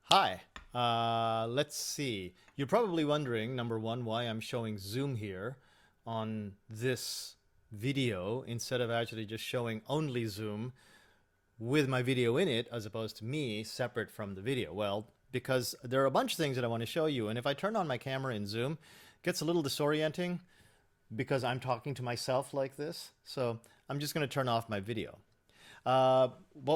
Hi. Let's see. You're probably wondering, number one, why I'm showing Zoom here on this video instead of actually just showing only Zoom with my video in it as opposed to me separate from the video. Well, because there are a bunch of things that I want to show you, and if I turn on my camera in Zoom, it gets a little disorienting because I'm talking to myself like this. So I'm just going to turn off my video. But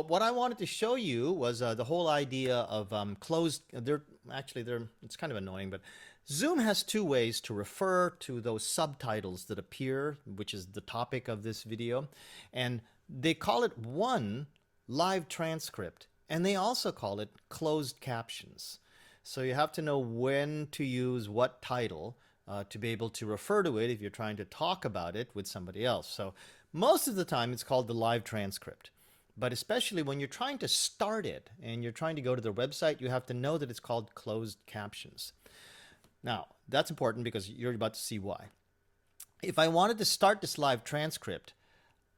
what I wanted to show you was the whole idea of closed. It's kind of annoying, but Zoom has two ways to refer to those subtitles that appear, which is the topic of this video. And they call it one live transcript, and they also call it closed captions. So you have to know when to use what title to be able to refer to it if you're trying to talk about it with somebody else. So most of the time it's called the live transcript. But especially when you're trying to start it and you're trying to go to their website, you have to know that it's called closed captions. Now, that's important because you're about to see why. If I wanted to start this live transcript,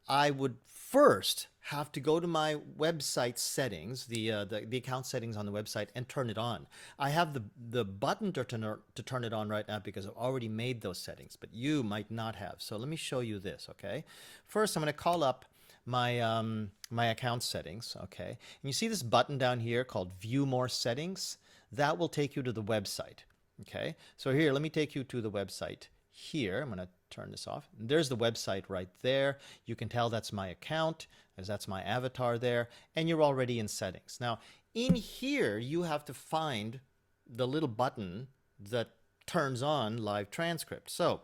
I would first have to go to my website settings, the account settings on the website, and turn it on. I have the button to turn it on right now because I've already made those settings, but you might not have. So let me show you this, okay? First, I'm going to call up my account settings, okay? And you see this button down here called View More Settings? That will take you to the website, okay? So here, let me take you to the website here. I'm going to turn this off. There's the website right there. You can tell that's my account, as that's my avatar there, and you're already in settings. Now, in here, you have to find the little button that turns on live transcript. So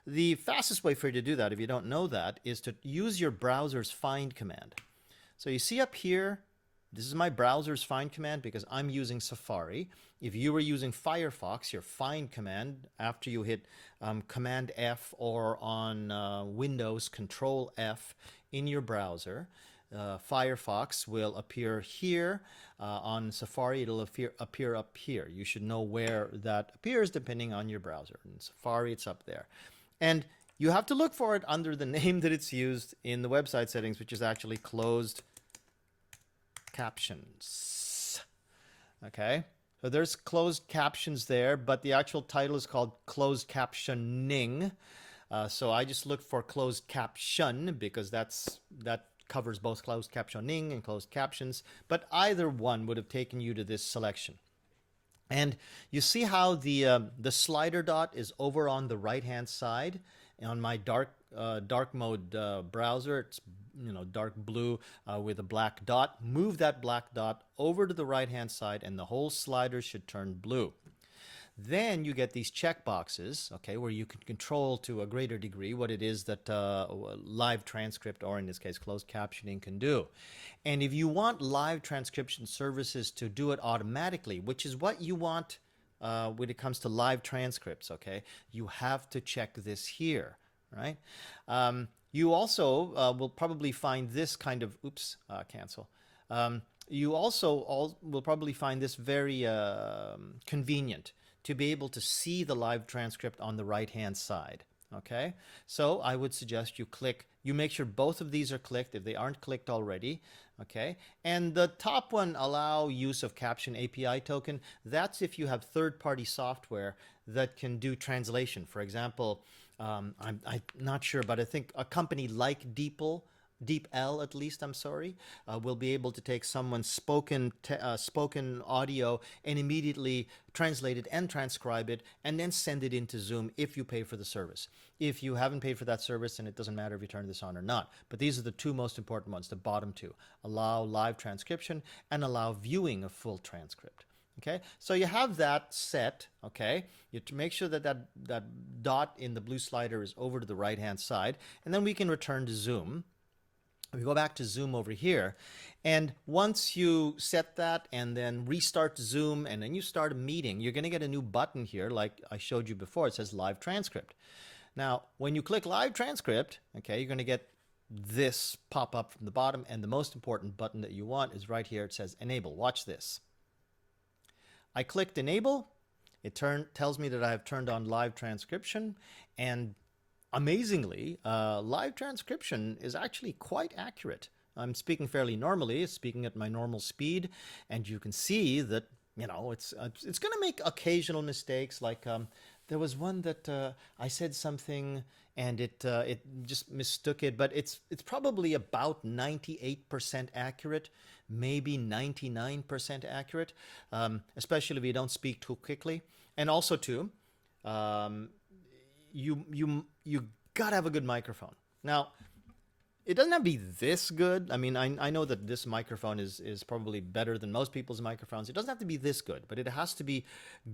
the fastest way for you to do that, if you don't know that, is to use your browser's find command. So you see up here, this is my browser's find command because I'm using Safari. If you were using Firefox, your find command, after you hit Command F or on Windows, Control F in your browser, Firefox will appear here. On Safari, it'll appear up here. You should know where that appears depending on your browser. In Safari, it's up there. And you have to look for it under the name that it's used in the website settings, which is actually closed captions. Okay, so there's closed captions there, but the actual title is called closed captioning. So I just looked for closed caption because that covers both closed captioning and closed captions, but either one would have taken you to this selection. And you see how the slider dot is over on the right hand side on my dark mode browser. It's dark blue with a black dot. Move that black dot over to the right hand side and the whole slider should turn blue. Then you get these check boxes, okay, where you can control to a greater degree what it is that live transcript, or in this case closed captioning, can do. And if you want live transcription services to do it automatically, which is what you want when it comes to live transcripts, okay, you have to check this here, right? You also will probably find this kind of, cancel. You also will probably find this very convenient to be able to see the live transcript on the right hand side. Okay, so I would suggest you make sure both of these are clicked if they aren't clicked already. Okay, and the top one, allow use of caption API token, that's if you have third-party software that can do translation. For example, I'm not sure, but I think a company like DeepL, at least, I'm sorry, will be able to take someone's spoken audio and immediately translate it and transcribe it and then send it into Zoom if you pay for the service. If you haven't paid for that service, then it doesn't matter if you turn this on or not. But these are the two most important ones, the bottom two. Allow live transcription and allow viewing of full transcript. Okay, so you have that set, okay? You have to make sure that that dot in the blue slider is over to the right-hand side, and then we can return to Zoom. We go back to Zoom over here, and once you set that and then restart Zoom and then you start a meeting, you're going to get a new button here like I showed you before. It says Live Transcript. Now, when you click Live Transcript, okay, you're going to get this pop up from the bottom, and the most important button that you want is right here. It says Enable. Watch this. I clicked Enable. It tells me that I have turned on live transcription, and amazingly, live transcription is actually quite accurate. I'm speaking fairly normally, speaking at my normal speed, and you can see that it's going to make occasional mistakes. Like there was one that I said something and it just mistook it, but it's probably about 98% accurate, maybe 99% accurate, especially if you don't speak too quickly. And also too, um, you gotta have a good microphone. Now, it doesn't have to be this good. I mean, I know that this microphone is probably better than most people's microphones. It doesn't have to be this good, but it has to be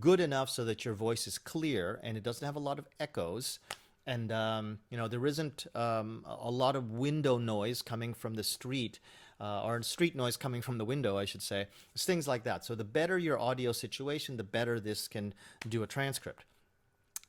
good enough so that your voice is clear and it doesn't have a lot of echoes. And, there isn't a lot of window noise coming from the street, or street noise coming from the window, I should say. It's things like that. So the better your audio situation, the better this can do a transcript.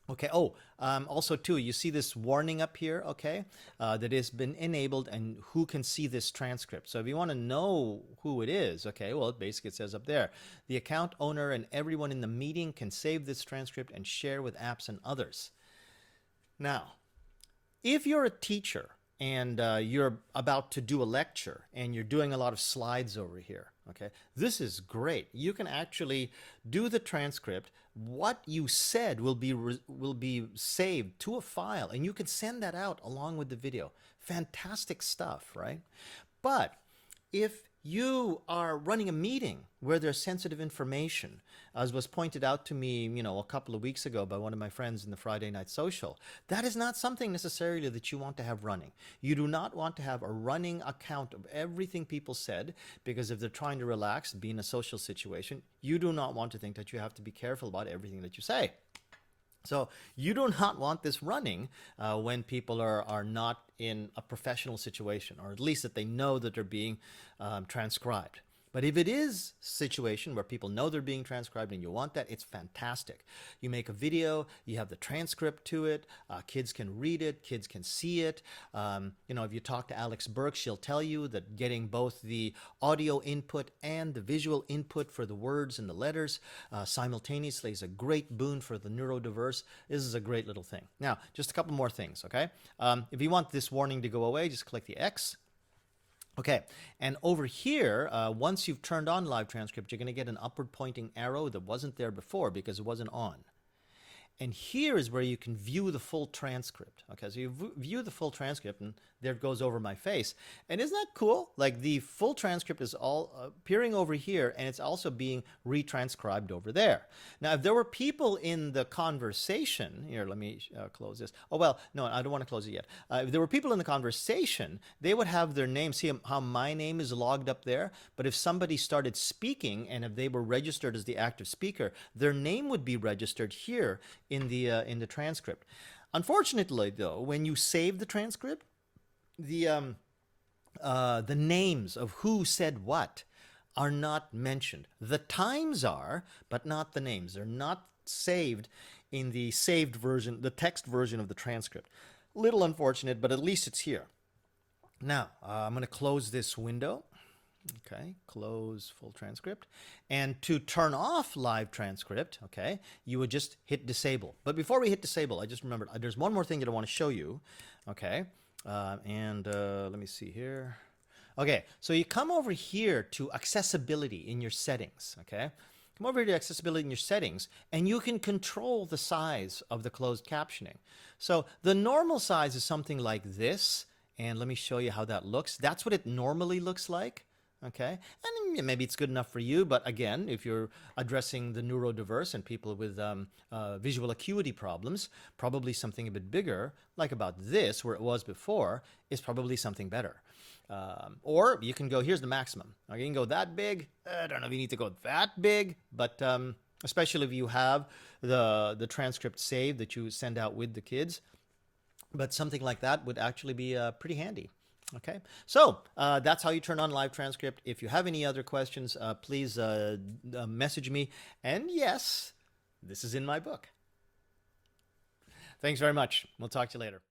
Okay. Oh, also too, you see this warning up here, okay, that has been enabled and who can see this transcript. So if you want to know who it is, okay, well, basically it says up there, the account owner and everyone in the meeting can save this transcript and share with apps and others. Now, if you're a teacher and you're about to do a lecture and you're doing a lot of slides over here, okay, this is great. You can actually do the transcript. What you said will be saved to a file, and you can send that out along with the video. Fantastic stuff, right? But if you are running a meeting where there's sensitive information, as was pointed out to me, a couple of weeks ago by one of my friends in the Friday Night Social, that is not something necessarily that you want to have running. You do not want to have a running account of everything people said, because if they're trying to relax, be in a social situation, you do not want to think that you have to be careful about everything that you say. So you do not want this running when people are not in a professional situation, or at least that they know that they're being transcribed. But if it is a situation where people know they're being transcribed and you want that, it's fantastic. You make a video, you have the transcript to it, kids can read it, kids can see it. If you talk to Alex Burke, she'll tell you that getting both the audio input and the visual input for the words and the letters simultaneously is a great boon for the neurodiverse. This is a great little thing. Now, just a couple more things, okay? If you want this warning to go away, just click the X. Okay, and over here, once you've turned on live transcript, you're going to get an upward pointing arrow that wasn't there before because it wasn't on. And here is where you can view the full transcript. Okay, so you view the full transcript, and there it goes over my face. And isn't that cool? Like, the full transcript is all appearing over here, and it's also being retranscribed over there. Now, if there were people in the conversation, here, let me close this. Oh, well, no, I don't want to close it yet. If there were people in the conversation, they would have their name. See how my name is logged up there? But if somebody started speaking, and if they were registered as the active speaker, their name would be registered here in the transcript. Unfortunately, though, when you save the transcript, the names of who said what are not mentioned. The times are, but not the names. They're not saved in the saved version, the text version of the transcript. Little unfortunate, but at least it's here. Now, I'm going to close this window. Okay, close full transcript. And to turn off live transcript, okay, you would just hit disable. But before we hit disable, I just remembered there's one more thing that I want to show you. Okay, let me see here. Okay, so you come over here to accessibility in your settings, okay? Come over here to accessibility in your settings, and you can control the size of the closed captioning. So the normal size is something like this, and let me show you how that looks. That's what it normally looks like. Okay, and maybe it's good enough for you, but again, if you're addressing the neurodiverse and people with visual acuity problems, probably something a bit bigger, like about this, where it was before, is probably something better. Or you can go, here's the maximum. Now, you can go that big. I don't know if you need to go that big, but especially if you have the transcript saved that you send out with the kids. But something like that would actually be pretty handy. Okay, so that's how you turn on live transcript. If you have any other questions, please message me. And yes, this is in my book. Thanks very much. We'll talk to you later.